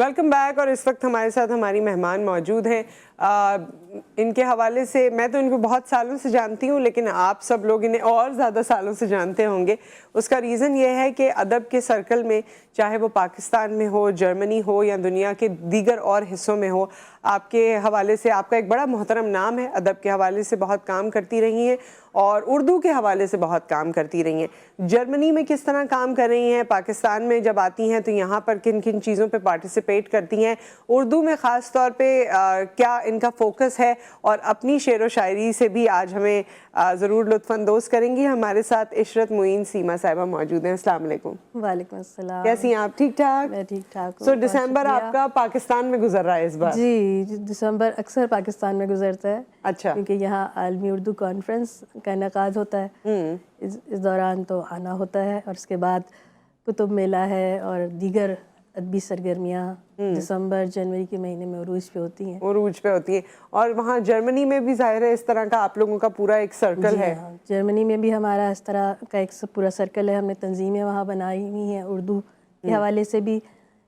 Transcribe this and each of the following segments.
Welcome back. اور اس وقت ہمارے ساتھ ہماری مہمان موجود ہیں. ان کے حوالے سے میں تو ان کو بہت سالوں سے جانتی ہوں، لیکن آپ سب لوگ انہیں اور زیادہ سالوں سے جانتے ہوں گے. اس کا ریزن یہ ہے کہ ادب کے سرکل میں، چاہے وہ پاکستان میں ہو، جرمنی ہو یا دنیا کے دیگر اور حصوں میں ہو، آپ کے حوالے سے آپ کا ایک بڑا محترم نام ہے. ادب کے حوالے سے بہت کام کرتی رہی ہیں اور اردو کے حوالے سے بہت کام کرتی رہی ہیں. جرمنی میں کس طرح کام کر رہی ہیں، پاکستان میں جب آتی ہیں تو یہاں پر کن کن چیزوں پہ پارٹیسپیٹ کرتی ہیں، اردو میں خاص طور پہ کیا ان کا فوکس ہے، اور اپنی شعر و شاعری سے بھی آج ہمیں ضرور لطف اندوز کریں گی. ہمارے ساتھ عشرت معین سیما صاحبہ موجود ہیں. السلام علیکم. وعلیکم السلام. کیسی ہیں آپ؟ ٹھیک ٹھاک؟ میں ٹھیک ٹھاک ہوں. سو ڈسمبر آپ کا پاکستان میں گزر رہا ہے اس بار؟ جی، دسمبر اکثر پاکستان میں گزرتا ہے. اچھا. کیونکہ یہاں عالمی اردو کانفرنس کا انعقاد ہوتا ہے. اس دوران تو آنا ہوتا ہے، اور اس کے بعد کتب میلہ ہے اور دیگر ادبی سرگرمیاں دسمبر جنوری کے مہینے میں عروج پہ ہوتی ہیں. عروج پہ ہوتی ہیں. اور وہاں جرمنی میں بھی ظاہر ہے اس طرح کا آپ لوگوں کا پورا ایک سرکل ہے. ہاں، جرمنی میں بھی ہمارا اس طرح کا ایک پورا سرکل ہے. ہم نے تنظیمیں وہاں بنائی ہوئی ہیں اردو کے حوالے سے بھی،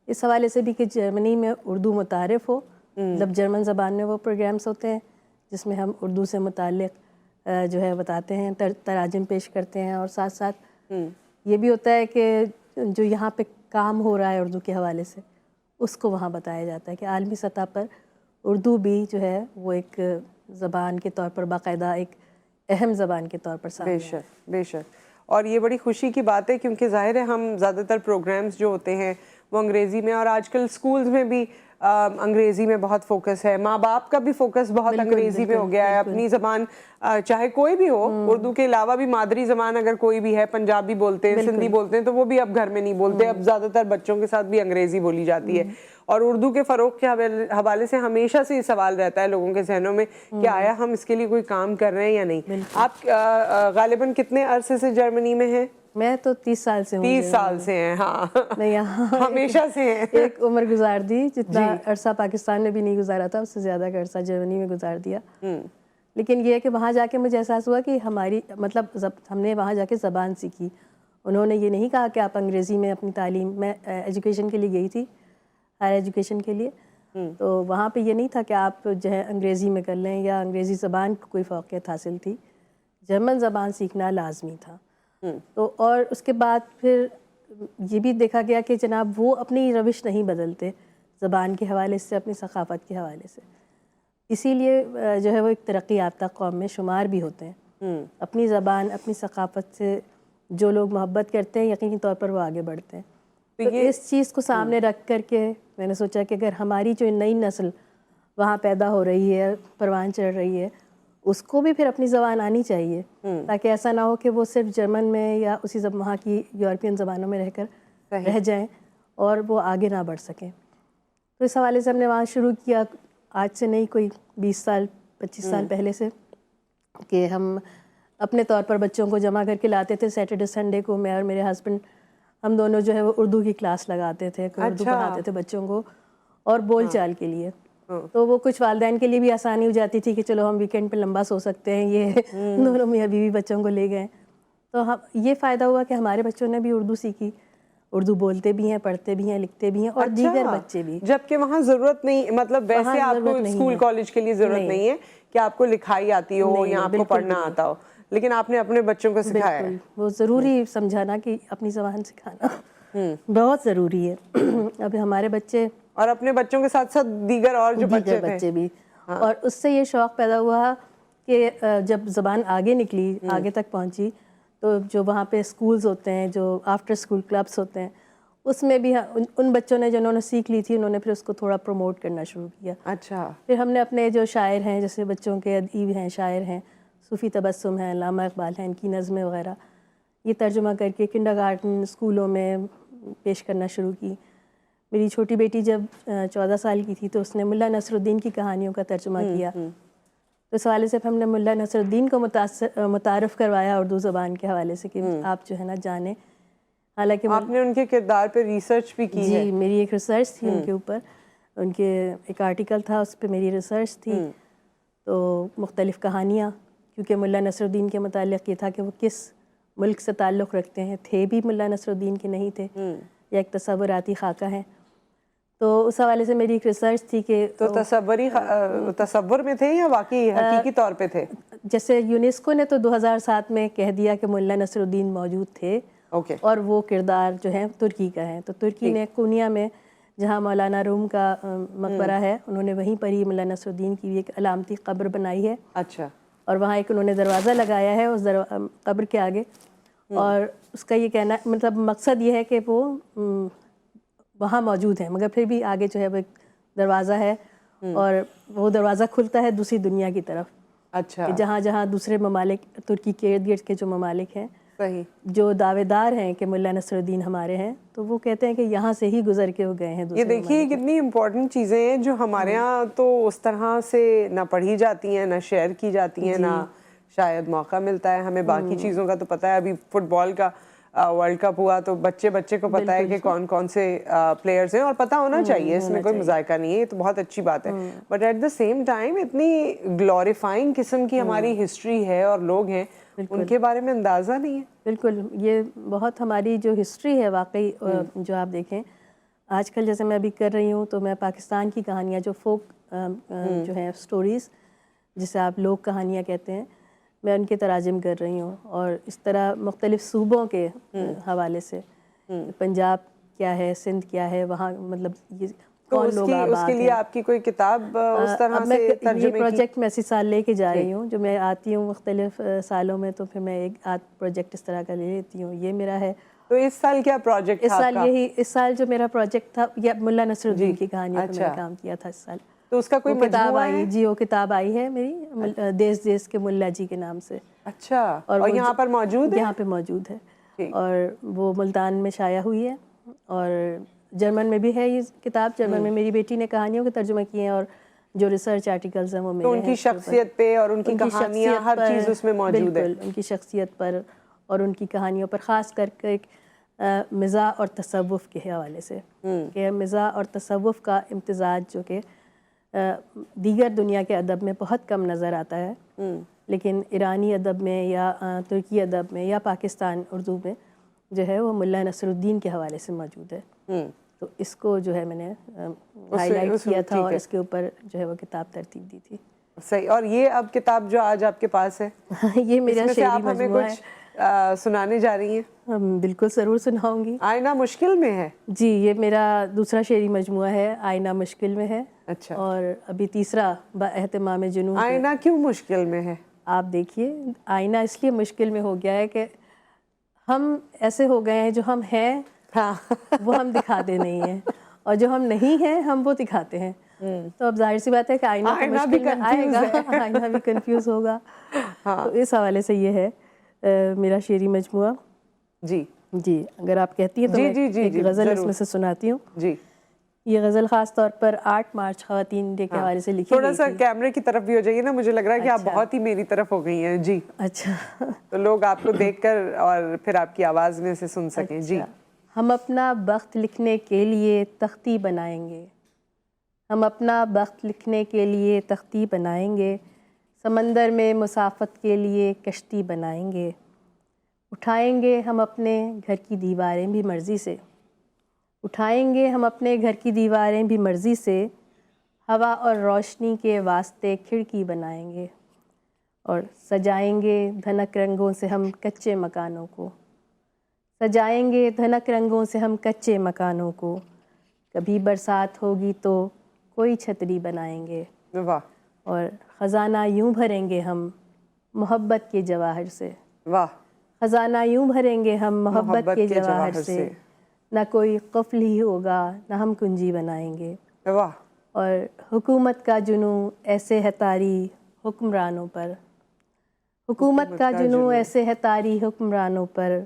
اس حوالے سے بھی کہ جرمنی میں اردو متعارف ہو. مطلب جرمن زبان میں وہ پروگرامز ہوتے ہیں جس میں ہم اردو سے متعلق جو ہے بتاتے ہیں، تراجم پیش کرتے ہیں، اور ساتھ ساتھ یہ بھی ہوتا ہے کہ جو یہاں پہ کام ہو رہا ہے اردو کے حوالے سے اس کو وہاں بتایا جاتا ہے کہ عالمی سطح پر اردو بھی جو ہے وہ ایک زبان کے طور پر باقاعدہ ایک اہم زبان کے طور پر سامنے بے شک بے شک. اور یہ بڑی خوشی کی بات ہے کیونکہ ظاہر ہے ہم زیادہ تر پروگرامز جو ہوتے ہیں وہ انگریزی میں، اور آج کل سکولز میں بھی انگریزی میں بہت فوکس ہے. ماں باپ کا بھی فوکس بہت انگریزی میں ہو گیا ہے. اپنی زبان چاہے کوئی بھی ہو، اردو کے علاوہ بھی مادری زبان اگر کوئی بھی ہے، پنجابی بولتے ہیں، سندھی بولتے ہیں، تو وہ بھی اب گھر میں نہیں بولتے. اب زیادہ تر بچوں کے ساتھ بھی انگریزی بولی جاتی ہے. اور اردو کے فروغ کے حوالے سے ہمیشہ سے یہ سوال رہتا ہے لوگوں کے ذہنوں میں کہ آیا ہم اس کے لیے کوئی کام کر رہے ہیں یا نہیں. آپ غالباً کتنے عرصے سے جرمنی میں ہیں؟ میں تو 30 سال سے ہوں. 30 سال سے ہیں. ہاں، میں یہاں ہمیشہ سے ہیں. ایک عمر گزار دی. جتنا عرصہ پاکستان میں بھی نہیں گزارا تھا، اس سے زیادہ کا عرصہ جرمنی میں گزار دیا. لیکن یہ ہے کہ وہاں جا کے مجھے احساس ہوا کہ ہماری مطلب ہم نے وہاں جا کے زبان سیکھی. انہوں نے یہ نہیں کہا کہ آپ انگریزی میں اپنی تعلیم، میں ایجوکیشن کے لیے گئی تھی، ہائر ایجوکیشن کے لیے. تو وہاں پہ یہ نہیں تھا کہ آپ جو ہے انگریزی میں کر لیں یا انگریزی زبان کو کوئی فوقیت حاصل تھی. جرمن زبان سیکھنا لازمی تھا. تو اور اس کے بعد پھر یہ بھی دیکھا گیا کہ جناب وہ اپنی روش نہیں بدلتے زبان کے حوالے سے، اپنی ثقافت کے حوالے سے. اسی لیے جو ہے وہ ایک ترقی یافتہ قوم میں شمار بھی ہوتے ہیں. اپنی زبان، اپنی ثقافت سے جو لوگ محبت کرتے ہیں یقینی طور پر وہ آگے بڑھتے ہیں. تو اس چیز کو سامنے رکھ کر کے میں نے سوچا کہ اگر ہماری جو نئی نسل وہاں پیدا ہو رہی ہے، پروان چڑھ رہی ہے، اس کو بھی پھر اپنی زبان آنی چاہیے، تاکہ ایسا نہ ہو کہ وہ صرف جرمن میں یا اسی وہاں کی یورپین زبانوں میں رہ کر رہ جائیں اور وہ آگے نہ بڑھ سکیں. تو اس حوالے سے ہم نے وہاں شروع کیا، آج سے نہیں کوئی 20 سال 25 سال پہلے سے، کہ ہم اپنے طور پر بچوں کو جمع کر کے لاتے تھے. سیٹرڈے سنڈے کو میں اور میرے ہسبینڈ ہم دونوں جو ہے وہ اردو کی کلاس لگاتے تھے، اردو پڑھاتے تھے بچوں کو، اور بول چال کے لیے. تو وہ کچھ والدین کے لیے بھی آسانی ہو جاتی تھی کہ چلو ہم ویکینڈ پہ لمبا سو سکتے ہیں. یہ دونوں میاں بیوی بچوں کو لے گئے. تو یہ فائدہ ہوا کہ ہمارے بچوں نے بھی اردو سیکھی، اردو بولتے بھی ہیں، پڑھتے بھی ہیں، لکھتے بھی ہیں، اور دیگر بچے بھی. جبکہ وہاں ضرورت نہیں، مطلب ویسے آپ کو اسکول کالج کے لیے ضرورت نہیں ہے کہ آپ کو لکھائی آتی ہو یا آپ کو پڑھنا آتا ہو، لیکن آپ نے اپنے بچوں کو سکھایا ہے. بالکل، وہ ضروری سمجھانا کہ اپنی زبان سکھانا بہت ضروری ہے. اب ہمارے بچے اور اپنے بچوں کے ساتھ ساتھ دیگر اور جو بچے بھی، اور اس سے یہ شوق پیدا ہوا کہ جب زبان آگے نکلی، آگے تک پہنچی، تو جو وہاں پہ سکولز ہوتے ہیں، جو آفٹر سکول کلبس ہوتے ہیں، اس میں بھی ان بچوں نے جنہوں نے سیکھ لی تھی، انہوں نے پھر اس کو تھوڑا پروموٹ کرنا شروع کیا. اچھا. پھر ہم نے اپنے جو شاعر ہیں، جیسے بچوں کے ادیب ہیں، شاعر ہیں، صوفی تبسم ہیں، علامہ اقبال ہیں، ان کی نظمیں وغیرہ یہ ترجمہ کر کے کنڈر گارٹن اسکولوں میں پیش کرنا شروع کی. میری چھوٹی بیٹی جب 14 سال کی تھی تو اس نے ملا نصر الدین کی کہانیوں کا ترجمہ کیا. تو اس حوالے سے ہم نے ملا نصر الدین کو متعارف کروایا اردو زبان کے حوالے سے کہ آپ جو ہے نا جانیں. حالانکہ آپ نے ان کے کردار پہ ریسرچ بھی کی ہے. جی، میری ایک ریسرچ تھی ان کے اوپر، ان کے ایک آرٹیکل تھا، اس پہ میری ریسرچ تھی. تو مختلف کہانیاں، کیونکہ ملا نصر الدین کے متعلق یہ تھا کہ وہ کس ملک سے تعلق رکھتے ہیں، تھے بھی ملا نصر الدین کے نہیں تھے، یا ایک تصوراتی خاکہ ہیں. تو اس حوالے سے میری ایک ریسرچ تھی کہ تو تصور میں تھے یا واقعی حقیقی طور پہ تھے؟ جیسے یونیسکو نے تو 2007 میں کہہ دیا کہ ملا نصر الدین موجود تھے، اوکے، اور وہ کردار جو ہے ترکی کا ہے. تو ترکی نے کونیا میں جہاں مولانا روم کا مقبرہ ہے، انہوں نے وہیں پر ہی ملا نصر الدین کی بھی ایک علامتی قبر بنائی ہے. اچھا، اور وہاں ایک انہوں نے دروازہ لگایا ہے اس قبر کے آگے. اور اس کا یہ کہنا مطلب مقصد یہ ہے کہ وہ وہاں موجود ہیں، مگر پھر بھی آگے جو ہے وہ ایک دروازہ ہے، اور وہ دروازہ کھلتا ہے دوسری دنیا کی طرف. اچھا، کہ جہاں جہاں دوسرے ممالک ترکی کے ارد گرد کے جو ممالک ہیں صحیح، جو دعوے دار ہیں کہ ملا نصر الدین ہمارے ہیں، تو وہ کہتے ہیں کہ یہاں سے ہی گزر کے وہ گئے ہیں یہ دوسرے دیکھیے ممالک. کتنی امپورٹنٹ چیزیں ہیں جو ہمارے ہاں تو اس طرح سے نہ پڑھی جاتی ہیں، نہ شیئر کی جاتی ہیں، نہ شاید موقع ملتا ہے. ہمیں باقی چیزوں کا تو پتہ ہے، ابھی فٹ بال کا ورلڈ کپ ہوا تو بچے کو پتہ ہے کہ کون کون سے پلیئرز ہیں، اور پتہ ہونا چاہیے، اس میں کوئی مذائقہ نہیں ہے، یہ تو بہت اچھی بات ہے. But at the same time اتنی گلوریفائنگ قسم کی ہماری ہسٹری ہے اور لوگ ہیں، ان کے بارے میں اندازہ نہیں ہے. بالکل، یہ بہت ہماری جو ہسٹری ہے واقعی، جو آپ دیکھیں آج کل جیسے میں ابھی کر رہی ہوں تو میں پاکستان کی کہانیاں جو فوک جو ہیں سٹوریز، جسے آپ لوک کہانیاں کہتے ہیں، میں ان کے تراجم کر رہی ہوں. اور اس طرح مختلف صوبوں کے حوالے سے، پنجاب کیا ہے، سندھ کیا ہے، وہاں مطلب یہ تو کون اس لوگ کے آباد لیے ہیں. آپ کی کوئی کتاب اس طرح اب میں سے یہ ترجمے کی؟ پروجیکٹ میں اسی سال لے کے جا رہی ہوں، جو میں آتی ہوں مختلف سالوں میں، تو پھر میں ایک آدھ پروجیکٹ اس طرح کا لے لیتی ہوں. یہ میرا ہے. تو اس سال کیا پروجیکٹ اس تھا آپ سال کا؟ اس سال جو میرا پروجیکٹ تھا یہ ملا نصر جی، الدین کی کہانیوں پہ میں نے اچھا، کام کیا تھا اس سال. تو اس کا کوئی وہ کتاب مجموعہ آئی، ہے؟ جی وہ کتاب آئی ہے میری، دیس دیس کے ملا جی کے نام سے. اچھا، اور یہاں پر موجود ہے؟ یہاں پہ موجود ہے، ٹھیک، اور وہ ملتان میں شائع ہوئی ہے، اور جرمن میں بھی ہے یہ کتاب. جرمن میں میری بیٹی نے کہانیوں کے ترجمے کیے ہیں، اور جو ریسرچ آرٹیکلز ہیں وہ تو میرے ان ہیں کی اس کے اوپر. شخصیت پہ اور ان کی کہانیاں، شخصیت ہر پر، چیز اس میں موجود ہے. بالکل ان کی شخصیت پر اور ان کی کہانیوں پر، خاص کر کے ایک مزاح اور تصوف کے حوالے سے، کہ مزاح اور تصوف کا امتزاج جو کہ دیگر دنیا کے ادب میں بہت کم نظر آتا ہے، لیکن ایرانی ادب میں یا ترکی ادب میں یا پاکستان اردو میں جو ہے وہ ملا نصر الدین کے حوالے سے موجود ہے. تو اس کو جو ہے میں نے ہائی لائٹ کیا تھا، اور اس کے اوپر جو ہے وہ کتاب ترتیب دی تھی. صحیح. اور یہ اب کتاب جو آج آپ کے پاس ہے، یہ میرا اس میں سے شعری آپ ہمیں مجموعہ کچھ سنانے جا رہی ہیں؟ بالکل ضرور سناؤں گی. آئینہ مشکل میں ہے؟ جی، یہ میرا دوسرا شعری مجموعہ ہے، آئینہ مشکل میں ہے. اچھا، اور ابھی تیسرا با اہتمام جنوں. آئینہ کیوں مشکل میں ہے؟ آپ دیکھیے، آئینہ اس لیے مشکل میں ہو گیا ہے کہ ہم ایسے ہو گئے ہیں، جو ہم ہیں وہ ہم دکھاتے نہیں ہیں، اور جو ہم نہیں ہیں ہم وہ دکھاتے ہیں. تو اب ظاہر سی بات ہے کہ آئینہ تو مشکل میں آئے گا، آئینہ بھی کنفیوز ہوگا. تو اس حوالے سے یہ ہے میرا شعری مجموعہ. جی جی، اگر آپ کہتی ہیں تو میں ایک غزل اس میں سے سناتی ہوں. جی، یہ غزل خاص طور پر 8 مارچ خواتین ڈے کے حوالے سے لکھی گئی تھی. تھوڑا سا کیمرے کی طرف بھی ہو جائیے نا، مجھے لگ رہا ہے کہ آپ بہت ہی میری طرف ہو گئی ہیں. جی، اچھا، تو لوگ آپ کو دیکھ کر اور پھر آپ کی آواز میں سے سن سکیں. جی. ہم اپنا بخت لکھنے کے لیے تختی بنائیں گے، ہم اپنا بخت لکھنے کے لیے تختی بنائیں گے، سمندر میں مسافت کے لیے کشتی بنائیں گے. اٹھائیں گے ہم اپنے گھر کی دیواریں بھی مرضی سے، اٹھائیں گے ہم اپنے گھر کی دیواریں بھی مرضی سے، ہوا اور روشنی کے واسطے کھڑکی بنائیں گے، اور سجائیں گے دھنک رنگوں سے ہم کچے مکانوں کو، سجائیں گے دھنک رنگوں سے ہم کچے مکانوں کو. کبھی برسات ہوگی تو کوئی چھتری بنائیں گے، واہ، اور خزانہ یوں بھریں گے ہم محبت کے جواہر سے. واہ، خزانہ یوں بھریں گے ہم محبت کے جواہر سے، نہ کوئی قفل ہی ہوگا نہ ہم کنجی بنائیں گے. واہ. اور حکومت کا جنوں ایسے ہے طاری حکمرانوں پر، حکومت کا جنوں ایسے ہے طاری حکمرانوں پر،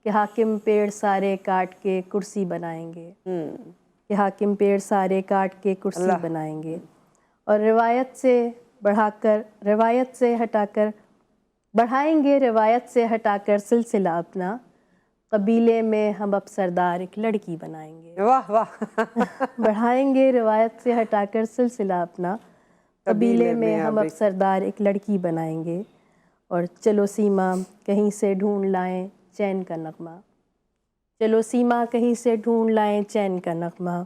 کہ حاکم پیڑ سارے کاٹ کے کرسی بنائیں گے، کہ حاکم پیڑ سارے کاٹ کے کرسی بنائیں گے. اور روایت سے بڑھا کر، روایت سے ہٹا کر بڑھائیں گے، روایت سے ہٹا کر سلسلہ اپنا، قبیلے میں ہم اب سردار ایک لڑکی بنائیں گے. واہ واہ. بڑھائیں گے روایت سے ہٹا کر سلسلہ اپنا، قبیلے میں ہم اب سردار ایک لڑکی بنائیں گے. اور چلو سیما کہیں سے ڈھونڈ لائیں چین کا نغمہ، چلو سیما کہیں سے ڈھونڈ لائیں چین کا نغمہ،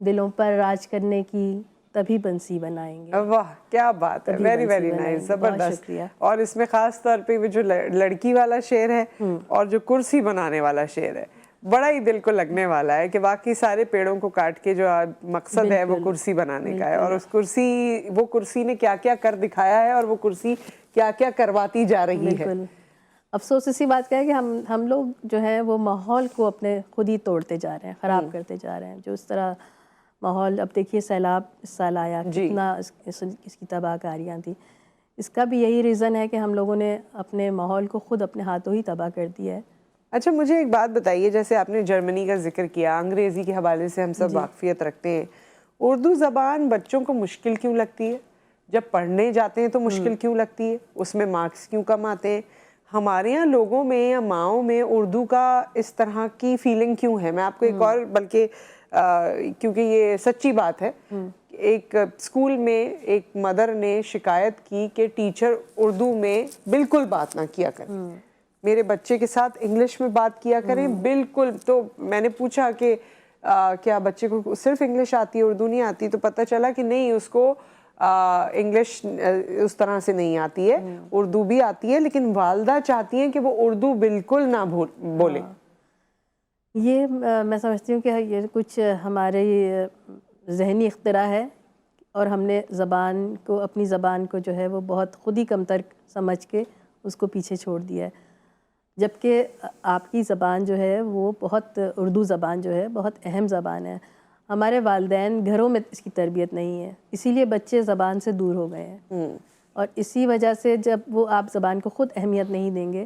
دلوں پر راج کرنے کی تبھی بنسی بنائیں گے. واہ کیا بات ہے, ویری ویری نائس, زبردست. اور اس میں خاص طور پہ وہ جو لڑکی والا شعر ہے اور جو کرسی بنانے والا شعر ہے, بڑا ہی دل کو لگنے والا ہے کہ واقعی سارے پیڑوں کو کاٹ کے جو مقصد ہے وہ کرسی بنانے کا ہے, اور اس وہ کرسی نے کیا کیا کر دکھایا ہے اور وہ کرسی کیا کیا کرواتی جا رہی ہے. افسوس اسی بات کا ہے کہ ہم لوگ جو ہیں وہ ماحول کو اپنے خود ہی توڑتے جا رہے ہیں, خراب کرتے جا رہے ہیں. جو اس طرح ماحول, اب دیکھیے سیلاب اس سال آیا, کتنا اس کی تباہ کاریاں تھیں. اس کا بھی یہی ریزن ہے کہ ہم لوگوں نے اپنے ماحول کو خود اپنے ہاتھوں ہی تباہ کر دیا ہے. اچھا مجھے ایک بات بتائیے, جیسے آپ نے جرمنی کا ذکر کیا, انگریزی کے حوالے سے ہم سب واقفیت رکھتے ہیں, اردو زبان بچوں کو مشکل کیوں لگتی ہے؟ جب پڑھنے جاتے ہیں تو مشکل کیوں لگتی ہے؟ اس میں مارکس کیوں کم آتے ہیں؟ ہمارے یہاں لوگوں میں یا ماؤں میں اردو کا اس طرح کی فیلنگ کیوں ہے؟ میں آپ کو ایک اور, بلکہ کیونکہ یہ سچی بات ہے, ایک اسکول میں ایک مدر نے شکایت کی کہ ٹیچر اردو میں بالکل بات نہ کیا کریں, میرے بچے کے ساتھ انگلش میں بات کیا کریں بالکل. تو میں نے پوچھا کہ کیا بچے کو صرف انگلش آتی ہے, اردو نہیں آتی؟ تو پتہ چلا کہ نہیں, اس کو انگلش اس طرح سے نہیں آتی ہے, اردو بھی آتی ہے, لیکن والدہ چاہتی ہیں کہ وہ اردو بالکل نہ بولے. یہ میں سمجھتی ہوں کہ یہ کچھ ہمارے ذہنی اختراع ہے, اور ہم نے اپنی زبان کو جو ہے وہ بہت خود ہی کمتر سمجھ کے اس کو پیچھے چھوڑ دیا ہے. جبکہ آپ کی زبان جو ہے وہ بہت, اردو زبان جو ہے بہت اہم زبان ہے. ہمارے والدین گھروں میں اس کی تربیت نہیں ہے, اسی لیے بچے زبان سے دور ہو گئے ہیں. اور اسی وجہ سے جب وہ آپ زبان کو خود اہمیت نہیں دیں گے,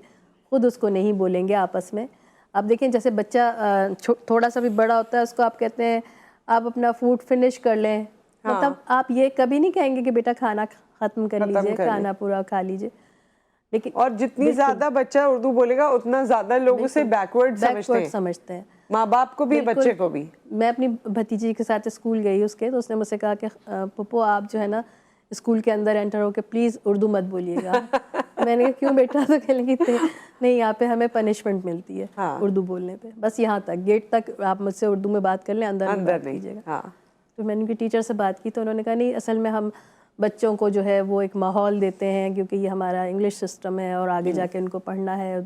خود اس کو نہیں بولیں گے آپس میں. آپ دیکھیں جیسے بچہ تھوڑا سا بھی بڑا ہوتا ہے, اس کو آپ کہتے ہیں آپ اپنا فوڈ فنش کر لیں, مطلب آپ یہ کبھی نہیں کہیں گے کہ بیٹا کھانا ختم کر لیجئے, کھانا پورا کھا لیجئے. لیکن اور جتنی زیادہ بچہ اردو بولے گا اتنا زیادہ لوگ اسے بیکورڈ سمجھتے ہیں, ماں باپ کو بھی بچے کو بھی. میں اپنی بھتیجی کے ساتھ اسکول گئی اس کے, تو اس نے مجھ سے کہا کہ پپو آپ جو ہے نا اسکول کے اندر انٹر ہو کے پلیز اردو مت بولیے گا. میں نے کہا کیوں بیٹا؟ تو کہنے لگی نہیں, یہاں پہ ہمیں پنشمنٹ ملتی ہے اردو بولنے پہ, بس یہاں تک, گیٹ تک آپ مجھ سے اردو میں بات کر لیں, اندر میں بات کیجیے گا. تو میں نے ان کی ٹیچر سے بات کی تو انہوں نے کہا نہیں, اصل میں ہم بچوں کو جو ہے وہ ایک ماحول دیتے ہیں, کیونکہ یہ ہمارا انگلش سسٹم ہے اور آگے جا کے ان کو پڑھنا ہے.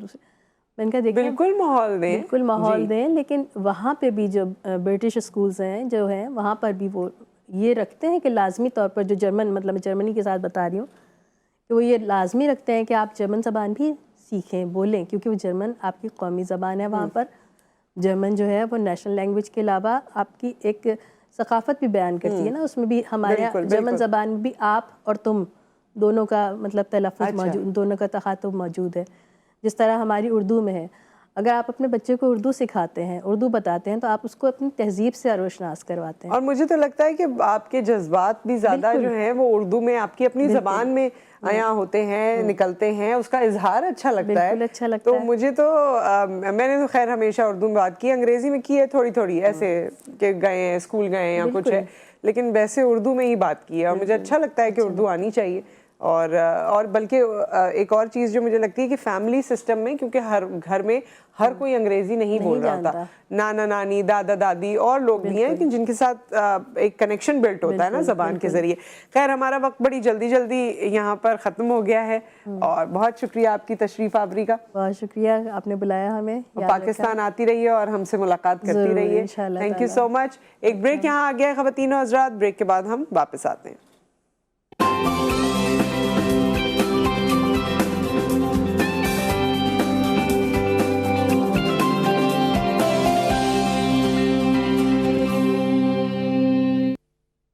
میں نے کہا دیکھیں بالکل ماحول دیں, لیکن وہاں پہ بھی جو برٹش اسکولز ہیں جو ہیں وہاں پر بھی وہ یہ رکھتے ہیں کہ لازمی طور پر, جو مطلب جرمنی کے ساتھ بتا رہی ہوں, کہ وہ یہ لازمی رکھتے ہیں کہ آپ جرمن زبان بھی سیکھیں, بولیں, کیونکہ وہ جرمن آپ کی قومی زبان ہے. وہاں پر جرمن جو ہے وہ نیشنل لینگویج کے علاوہ آپ کی ایک ثقافت بھی بیان کرتی ہے نا, اس میں بھی ہمارے جرمن زبان میں بھی آپ اور تم دونوں کا مطلب تلفظ موجود, دونوں کا تخاطب موجود ہے, جس طرح ہماری اردو میں ہے. اگر آپ اپنے بچے کو اردو سکھاتے ہیں, اردو بتاتے ہیں, تو آپ اس کو اپنی تہذیب سے روشناس کرواتے ہیں. اور مجھے تو لگتا ہے کہ آپ کے جذبات بھی زیادہ جو ہیں وہ اردو میں, آپ کی اپنی زبان میں عیاں ہوتے ہیں, نکلتے ہیں, اس کا اظہار اچھا لگتا ہے. تو مجھے تو, میں نے تو خیر ہمیشہ اردو میں بات کی, انگریزی میں کی ہے تھوڑی تھوڑی, ایسے کہ گئے ہیں اسکول گئے ہیں یا کچھ ہے, لیکن ویسے اردو میں ہی بات کی ہے. اور مجھے اچھا لگتا ہے کہ اردو آنی چاہیے. اور بلکہ ایک اور چیز جو مجھے لگتی ہے کہ فیملی سسٹم میں, کیونکہ ہر گھر میں ہر کوئی انگریزی نہیں بول رہا ہوتا, نانا نانی, دادا دادی اور لوگ بھی ہیں کہ جن کے ساتھ ایک کنیکشن بلٹ ہوتا ہے نا زبان کے ذریعے. خیر ہمارا وقت بڑی جلدی یہاں پر ختم ہو گیا ہے, اور بہت شکریہ آپ کی تشریف آوری کا. بہت شکریہ, آپ نے بلایا ہمیں. پاکستان آتی رہیے اور ہم سے ملاقات کرتی رہیے. تھینک یو سو مچ. ایک بریک یہاں آ گیا ہے خواتین و حضرات, بریک کے بعد ہم واپس آتے ہیں.